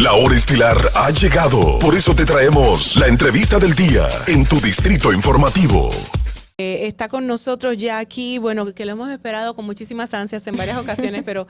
La hora estilar ha llegado. Por eso te traemos la entrevista del día en tu distrito informativo. Está con nosotros ya aquí, bueno, que lo hemos esperado con muchísimas ansias en varias ocasiones, pero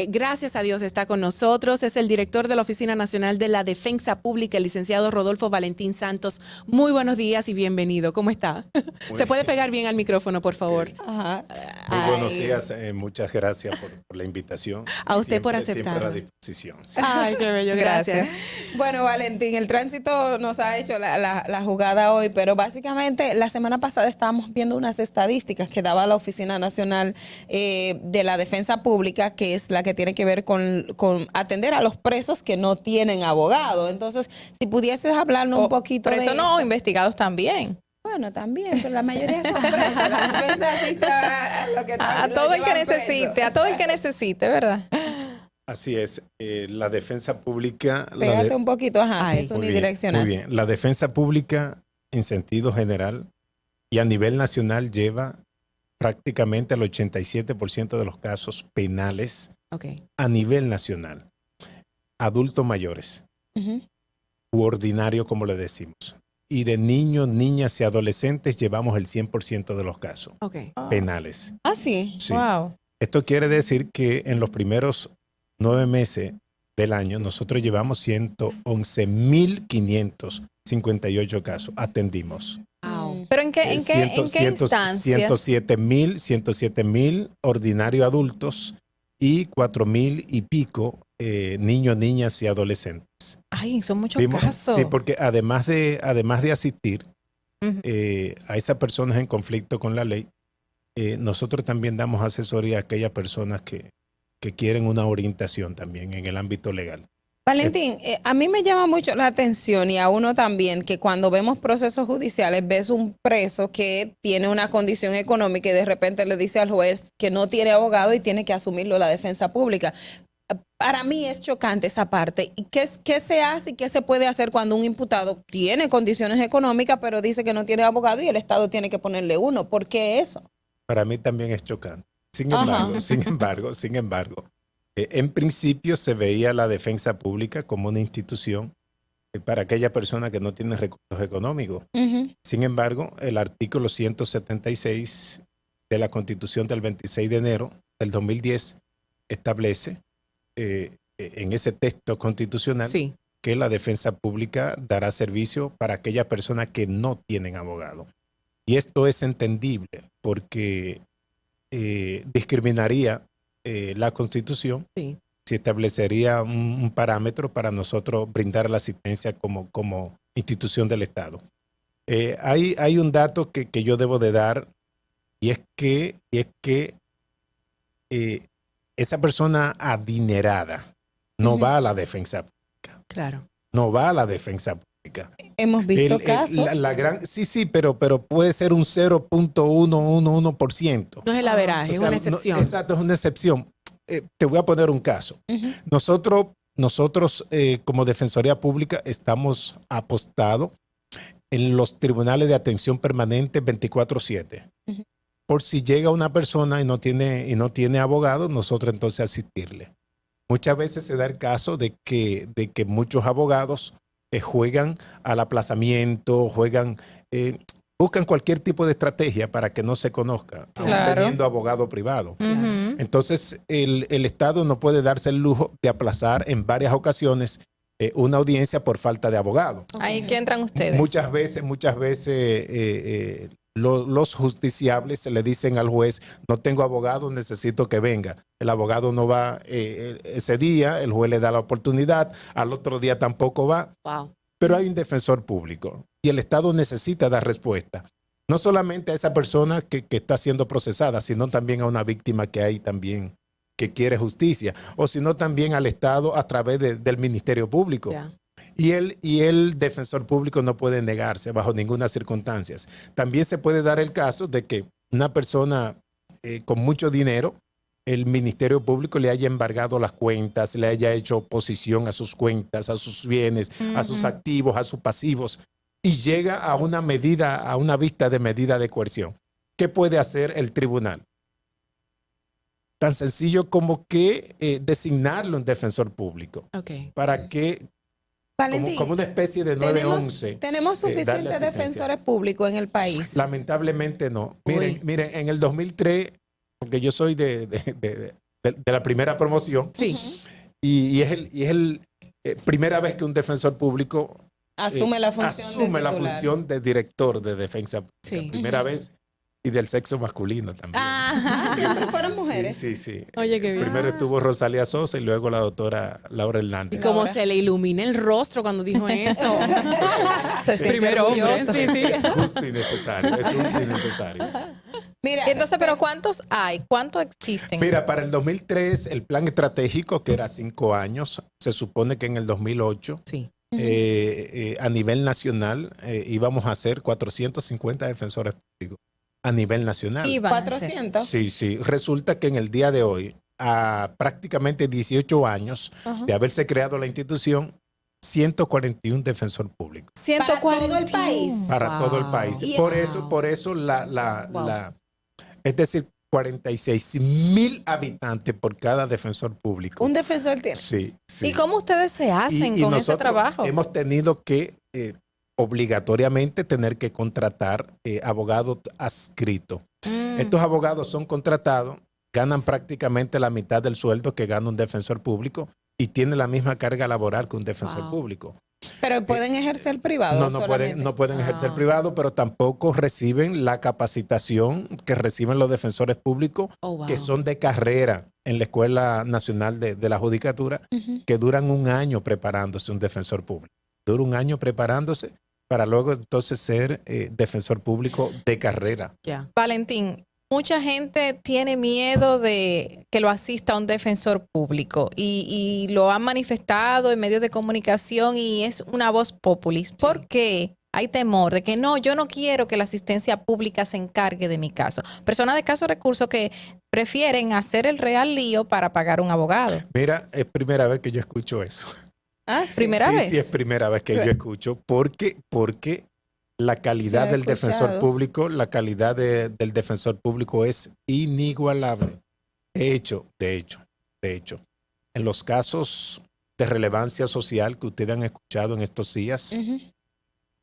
gracias a Dios está con nosotros. Es el director de la Oficina Nacional de la Defensa Pública, el licenciado Rodolfo Valentín Santos. Muy buenos días y bienvenido. ¿Cómo está? ¿Se puede pegar bien al micrófono, por favor? Ajá. Muy buenos días. Muchas gracias por la invitación. A usted por aceptar. Siempre a la disposición. Sí. Ay, qué bello, gracias. Bueno, Valentín, el tránsito nos ha hecho la jugada hoy, pero básicamente la semana pasada estábamos viendo unas estadísticas que daba la Oficina Nacional de la Defensa Pública, que es la que tiene que ver con atender a los presos que no tienen abogado. Entonces, si pudieses hablarnos un poquito de presos no, investigados también. Bueno, también, pero la mayoría son presos. La defensa asiste a lo que A todo el que necesite, a todo el que necesite, ¿verdad? Así es. La defensa pública... Pégate un poquito, ajá, es unidireccional. Muy bien. La defensa pública, en sentido general y a nivel nacional, lleva prácticamente el 87% de los casos penales a nivel nacional. Adultos mayores, u ordinario, como le decimos. Y de niños, niñas y adolescentes llevamos el 100% de los casos penales. Ah, sí. Wow. Esto quiere decir que en los primeros 9 meses del año nosotros llevamos 111.558 casos. Atendimos. Wow. ¿Pero en qué instancias? 107.000 ordinarios adultos y 4.000 y pico niños, niñas y adolescentes. Ay, son muchos casos. Sí, porque además de asistir a esas personas en conflicto con la ley, nosotros también damos asesoría a aquellas personas que quieren una orientación también en el ámbito legal. Valentín, a mí me llama mucho la atención y a uno también que cuando vemos procesos judiciales ves un preso que tiene una condición económica y de repente le dice al juez que no tiene abogado y tiene que asumirlo la defensa pública. Para mí es chocante esa parte. ¿Y qué se hace y qué se puede hacer cuando un imputado tiene condiciones económicas pero dice que no tiene abogado y el Estado tiene que ponerle uno? ¿Por qué eso? Para mí también es chocante. Sin embargo, en principio se veía la defensa pública como una institución para aquella persona que no tiene recursos económicos. Sin embargo, el artículo 176 de la Constitución del 26 de enero del 2010 establece en ese texto constitucional que la defensa pública dará servicio para aquellas personas que no tienen abogado. Y esto es entendible porque discriminaría la Constitución si establecería un parámetro para nosotros brindar la asistencia como institución del Estado. Hay un dato que yo debo de dar y es que esa persona adinerada no va a la defensa pública. Claro. No va a la defensa pública. Hemos visto casos. Sí, pero puede ser un 0.111%. No es el averaje, es una excepción. Exacto, es una excepción. Te voy a poner un caso. Nosotros como Defensoría Pública estamos apostados en los tribunales de atención permanente 24/7. Por si llega una persona y no tiene abogado, nosotros entonces asistirle. Muchas veces se da el caso de que muchos abogados juegan al aplazamiento, buscan cualquier tipo de estrategia para que no se conozca, aún teniendo abogado privado. Entonces, el Estado no puede darse el lujo de aplazar en varias ocasiones una audiencia por falta de abogado. Ahí que entran ustedes. Muchas veces los justiciables le dicen al juez, no tengo abogado, necesito que venga. El abogado no va ese día, el juez le da la oportunidad, al otro día tampoco va. Wow. Pero hay un defensor público y el Estado necesita dar respuesta. No solamente a esa persona que está siendo procesada, sino también a una víctima que hay también que quiere justicia, o sino también al Estado a través del Ministerio Público. Yeah. Y el defensor público no puede negarse bajo ninguna circunstancia. También se puede dar el caso de que una persona con mucho dinero, el Ministerio Público le haya embargado las cuentas, le haya hecho oposición a sus cuentas, a sus bienes, a sus activos, a sus pasivos, y llega a una vista de medida de coerción. ¿Qué puede hacer el tribunal? tan sencillo como que designarle un defensor público Ok. para que, Valentín, como una especie de 911. ¿Tenemos darle suficientes asistencia. defensores públicos en el país? Lamentablemente no. Uy. Miren, en el 2003, porque yo soy de la primera promoción, Sí. y es el primera vez que un defensor público Asume la función asume de la titular. función de director de defensa pública. Sí. Primera vez, y del sexo masculino también. Ajá, siempre fueron mujeres. Sí, sí, sí. Oye, qué bien. Primero estuvo Rosalía Sosa y luego la doctora Laura Y Hernández. como Ahora. se le ilumina el rostro cuando dijo eso. Se siente Primero hombre, orgulloso. sí, sí. Es justo y necesario. Es justo y necesario. Mira, Entonces, ¿pero cuántos hay? ¿Cuántos existen? Mira, para el 2003, el plan estratégico, que era 5 años, se supone que en el 2008, Sí. a nivel nacional, íbamos a ser 450 defensores públicos. A nivel nacional. Iban a ser. 400. Sí, sí. Resulta que en el día de hoy, a prácticamente 18 años Ajá. de haberse creado la institución, 141 defensor público Para todo el país. para todo el país. Y- Por Wow. eso Wow. es decir, 46,000 habitantes por cada defensor público. Un defensor tiene. Sí, sí. ¿Y cómo ustedes se hacen con ese nosotros trabajo? hemos tenido que obligatoriamente tener que contratar abogados adscritos. Mm. Estos abogados son contratados, ganan prácticamente la mitad del sueldo que gana un defensor público y tienen la misma carga laboral que un defensor Wow. público. Pero pueden ejercer privado. No pueden ejercer Ah. privado, pero tampoco reciben la capacitación que reciben los defensores públicos, Oh, wow. que son de carrera en la Escuela Nacional de la Judicatura, Ujú. que duran un año preparándose un defensor público. Dura un año preparándose para luego entonces ser defensor público de carrera. Ya. Valentín, mucha gente tiene miedo de que lo asista un defensor público y lo han manifestado en medios de comunicación y es una voz populis. ¿Por qué hay temor de que no, yo no quiero que la asistencia pública se encargue de mi caso? Personas de escasos recursos que prefieren hacer el real lío para pagar un abogado. Mira, es primera vez que yo escucho eso. Ah, sí. Primera Sí, vez. sí, es primera vez que yo escucho, porque la calidad Se ha del defensor escuchado. público, la calidad del defensor público es inigualable. De hecho, en los casos de relevancia social que ustedes han escuchado en estos días, Ujú.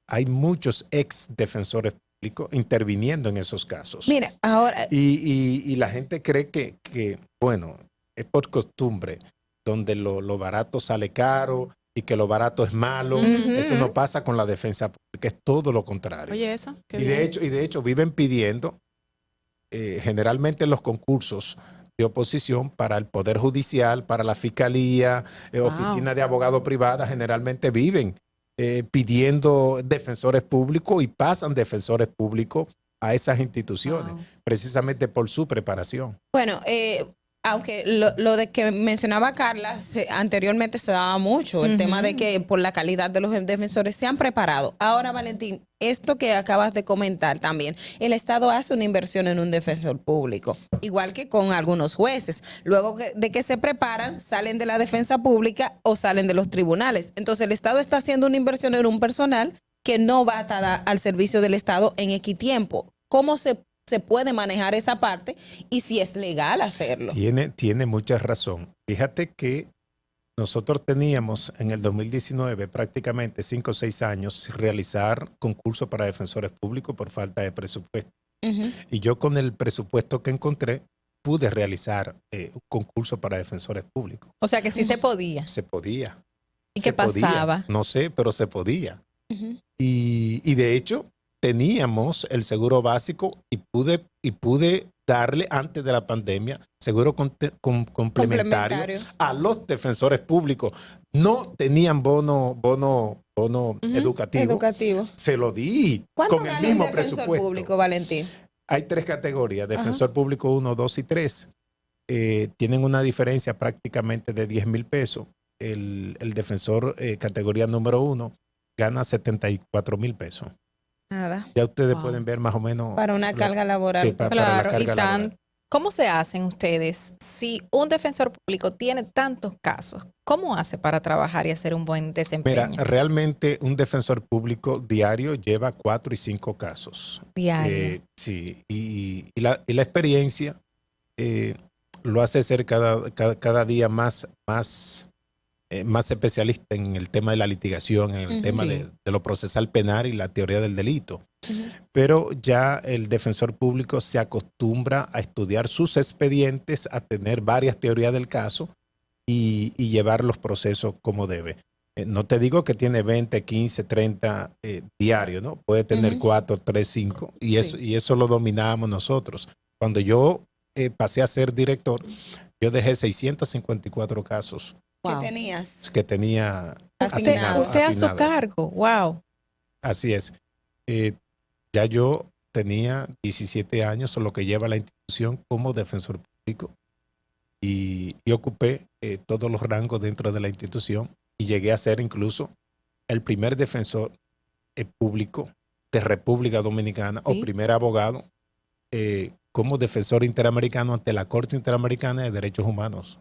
hay muchos ex defensores públicos interviniendo en esos casos. Mira, ahora, Y la gente cree que, bueno, es por costumbre, donde lo barato sale caro y que lo barato es malo. Ujú. Eso no pasa con la defensa pública, es todo lo contrario. Oye, eso. Qué y de hecho viven pidiendo generalmente en los concursos de oposición para el Poder Judicial, para la Fiscalía, Wow. oficina de abogado privada, generalmente viven pidiendo defensores públicos y pasan defensores públicos a esas instituciones, Wow. precisamente por su preparación. bueno, aunque lo de que mencionaba Carla, anteriormente se daba mucho, el Ujú. tema de que por la calidad de los defensores se han preparado. Ahora, Valentín, esto que acabas de comentar también, el Estado hace una inversión en un defensor público, igual que con algunos jueces. Luego de que se preparan, salen de la defensa pública o salen de los tribunales. Entonces, el Estado está haciendo una inversión en un personal que no va a estar al servicio del Estado en equitiempo. ¿Cómo se puede manejar esa parte y si es legal hacerlo? Tiene mucha razón. Fíjate que nosotros teníamos en el 2019 prácticamente 5 o 6 años sin realizar concursos para defensores públicos por falta de presupuesto. Ujú. Y yo con el presupuesto que encontré pude realizar un concurso para defensores públicos. O sea que sí se podía. Se podía. ¿Y Se qué pasaba? podía. No sé, pero se podía. Ujú. Y de hecho teníamos el seguro básico y pude darle antes de la pandemia seguro complementario a los defensores públicos. No tenían bono educativo. Se lo di ¿Cuánto con el gana mismo un defensor presupuesto. público, Valentín? Hay 3 categorías, defensor público 1, 2 y 3. Tienen una diferencia prácticamente de 10,000 pesos. El defensor categoría número 1 gana 74,000 pesos. Nada. Ya ustedes Wow. pueden ver más o menos. Para una carga laboral. Sí, para la Claro, y carga laboral. ¿cómo se hacen ustedes si un defensor público tiene tantos casos? ¿Cómo hace para trabajar y hacer un buen desempeño? Mira, realmente un defensor público diario lleva 4 y 5 casos. Diario. Sí, y la experiencia lo hace ser cada día más especialista en el tema de la litigación, en el tema de lo procesal penal y la teoría del delito. Pero ya el defensor público se acostumbra a estudiar sus expedientes, a tener varias teorías del caso y llevar los procesos como debe. No te digo que tiene 20, 15, 30 diarios, ¿no? Puede tener 4, 3, 5 y eso lo dominábamos nosotros. Cuando yo pasé a ser director, yo dejé 654 casos. ¿Qué tenías? Que tenía Asignado. Usted a su asignados. cargo, wow. Así es. Ya yo tenía 17 años, lo que lleva la institución como defensor público y ocupé todos los rangos dentro de la institución y llegué a ser incluso el primer defensor público de República Dominicana o primer abogado como defensor interamericano ante la Corte Interamericana de Derechos Humanos.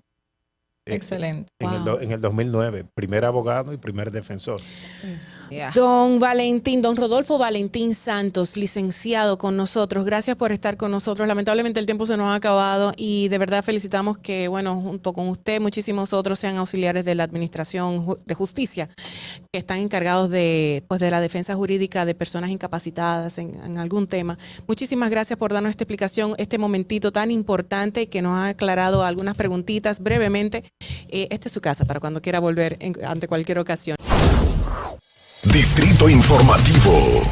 Excelente. En el 2009, primer abogado y primer defensor. Don Rodolfo Valentín Santos, licenciado con nosotros. Gracias por estar con nosotros. Lamentablemente el tiempo se nos ha acabado y de verdad felicitamos que, bueno, junto con usted, muchísimos otros sean auxiliares de la Administración de Justicia que están encargados de la defensa jurídica de personas incapacitadas en algún tema. Muchísimas gracias por darnos esta explicación, este momentito tan importante que nos ha aclarado algunas preguntitas brevemente. Esta es su casa para cuando quiera volver ante cualquier ocasión. Distrito Informativo.